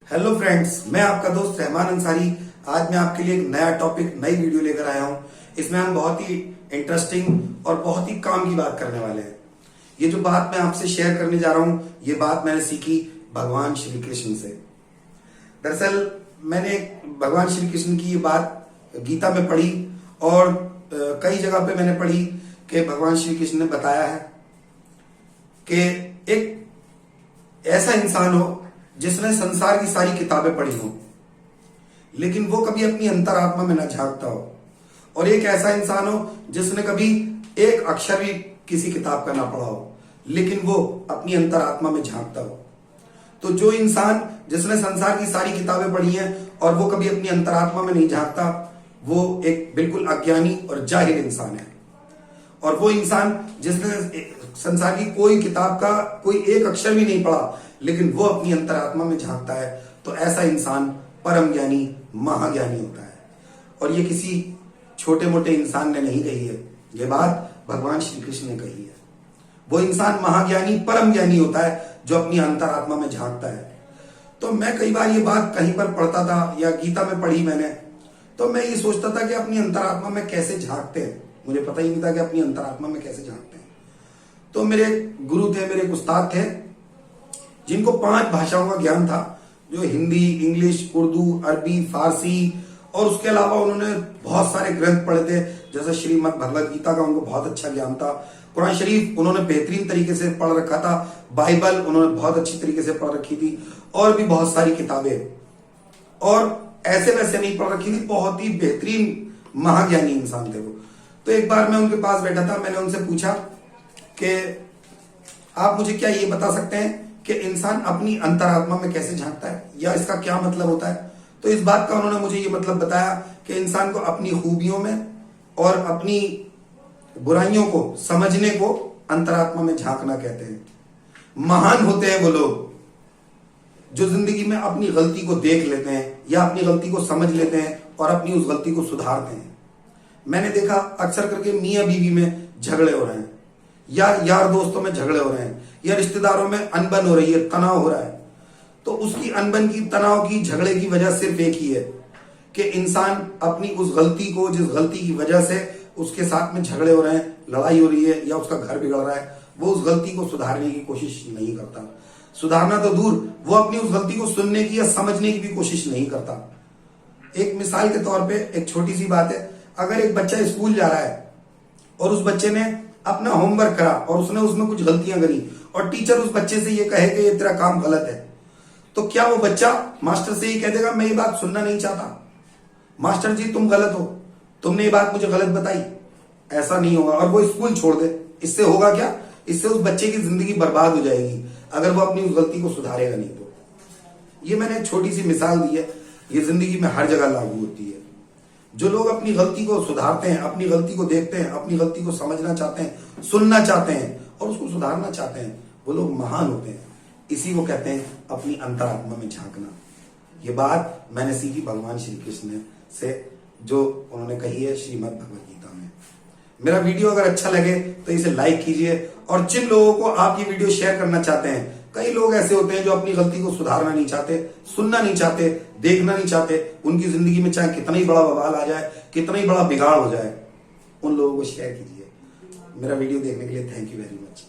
Hello friends, मैं आपका दोस्त रहमान अंसारी। आज मैं आपके लिए एक नया टॉपिक, नई वीडियो लेकर आया हूं। इसमें हम बहुत ही इंटरेस्टिंग और बहुत ही काम की बात करने वाले हैं। ये जो बात मैं आपसे शेयर करने जा रहा हूं, ये बात मैंने सीखी भगवान श्री कृष्ण से। दरअसल मैंने भगवान श्री कृष्ण की ये बात गीता में पढ़ी और कई जगह पे मैंने पढ़ी कि भगवान श्री कृष्ण ने बताया है कि एक ऐसा इंसान हो जिसने संसार की सारी किताबें पढ़ी हो, लेकिन वो कभी अपनी अंतरात्मा में न झांकता हो, और एक ऐसा इंसान हो जिसने कभी एक अक्षर भी किसी किताब का ना पढ़ा हो, लेकिन वो अपनी अंतरात्मा में झांकता हो। तो जो इंसान जिसने संसार की सारी किताबें पढ़ी हैं और वो कभी अपनी अंतरात्मा में नहीं झांकता, वो एक बिल्कुल अज्ञानी और जाहिल इंसान है। और वो इंसान जिसने संसार की कोई किताब का कोई एक अक्षर भी नहीं पढ़ा, लेकिन वो अपनी अंतरात्मा में झांकता है, तो ऐसा इंसान परम ज्ञानी, महाज्ञानी होता है। और ये किसी छोटे मोटे इंसान ने नहीं कही है, ये बात भगवान श्री कृष्ण ने कही है। वो इंसान महाज्ञानी, परम ज्ञानी होता है जो अपनी अंतरात्मा में झांकता है। तो मैं कई बार ये बात कहीं पर पढ़ता था या गीता में पढ़ी मैंने, तो मैं ये सोचता था कि अपनी अंतरात्मा में कैसे झांकते हैं। मुझे पता ही नहीं था कि अपनी अंतरात्मा में कैसे झांकते हैं। तो मेरे गुरु थे, मेरे एक उस्ताद थे, जिनको 5 भाषाओं का ज्ञान था, जो हिंदी, इंग्लिश, उर्दू, अरबी, फारसी, और उसके अलावा उन्होंने बहुत सारे ग्रंथ पढ़े थे। जैसे श्रीमद् भगवद गीता का उनको बहुत अच्छा ज्ञान था। कुरान शरीफ उन्होंने बेहतरीन तरीके से पढ़ रखा था। बाइबल उन्होंने बहुत अच्छी तरीके से पढ़ रखी थी, और भी बहुत सारी किताबें, और ऐसे वैसे नहीं पढ़ रखी थी। बहुत ही बेहतरीन महाज्ञानी इंसान थे वो। तो एक बार मैं उनके पास बैठा था, मैंने उनसे पूछा कि आप मुझे क्या ये बता सकते हैं कि इंसान अपनी अंतरात्मा में कैसे झांकता है, या इसका क्या मतलब होता है। तो इस बात का उन्होंने मुझे ये मतलब बताया कि इंसान को अपनी खूबियों में और अपनी बुराइयों को समझने को अंतरात्मा में झांकना कहते हैं। महान होते हैं वो लोग जो जिंदगी में अपनी गलती को देख लेते हैं या अपनी गलती को समझ लेते हैं और अपनी उस गलती को सुधारते हैं। मैंने देखा अक्सर करके मियां बीवी में झगड़े हो रहे हैं, या यार दोस्तों में झगड़े हो रहे हैं, या रिश्तेदारों में अनबन हो रही है, तनाव हो रहा है। तो उसकी अनबन की, तनाव की, झगड़े की वजह सिर्फ एक ही है कि इंसान अपनी उस गलती को, जिस गलती की वजह से उसके साथ में झगड़े हो रहे हैं, लड़ाई हो रही है या उसका घर बिगड़ रहा है, वो उस गलती को सुधारने की कोशिश नहीं करता। सुधारना तो दूर, वो अपनी उस गलती को सुनने की या समझने की भी कोशिश नहीं करता। एक मिसाल के तौर पे एक छोटी सी बात है, अगर एक बच्चा स्कूल जा रहा है और उस बच्चे ने अपना होमवर्क करा और उसने उसमें कुछ गलतियां करी, और टीचर उस बच्चे से ये कहे कि ये तेरा काम गलत है, तो क्या वो बच्चा मास्टर से ही कह देगा मैं ये बात सुनना नहीं चाहता, मास्टर जी तुम गलत हो, तुमने ये बात मुझे गलत बताई? ऐसा नहीं होगा, और वो स्कूल छोड़ दे। इससे होगा क्या? इससे उस बच्चे की जिंदगी बर्बाद हो जाएगी अगर वो अपनी उस गलती को सुधारेगा नहीं तो। ये मैंने एक छोटी सी मिसाल दी है, ये जिंदगी में हर जगह लागू होती है। जो लोग अपनी गलती को सुधारते हैं, अपनी गलती को देखते हैं, अपनी गलती को समझना चाहते हैं, सुनना चाहते हैं और उसको सुधारना चाहते हैं, वो लोग महान होते हैं। इसी को कहते हैं अपनी अंतरात्मा में झांकना। ये बात मैंने सीखी भगवान श्री कृष्ण से, जो उन्होंने कही है श्रीमद् भगवद गीता में। मेरा वीडियो अगर अच्छा लगे तो इसे लाइक कीजिए, और जिन लोगों को आप ये वीडियो शेयर करना चाहते हैं, कई लोग ऐसे होते हैं जो अपनी गलती को सुधारना नहीं चाहते, सुनना नहीं चाहते, देखना नहीं चाहते, उनकी जिंदगी में चाहे कितना ही बड़ा बवाल आ जाए, कितना ही बड़ा बिगाड़ हो जाए, उन लोगों को शेयर कीजिए। मेरा वीडियो देखने के लिए थैंक यू वेरी मच।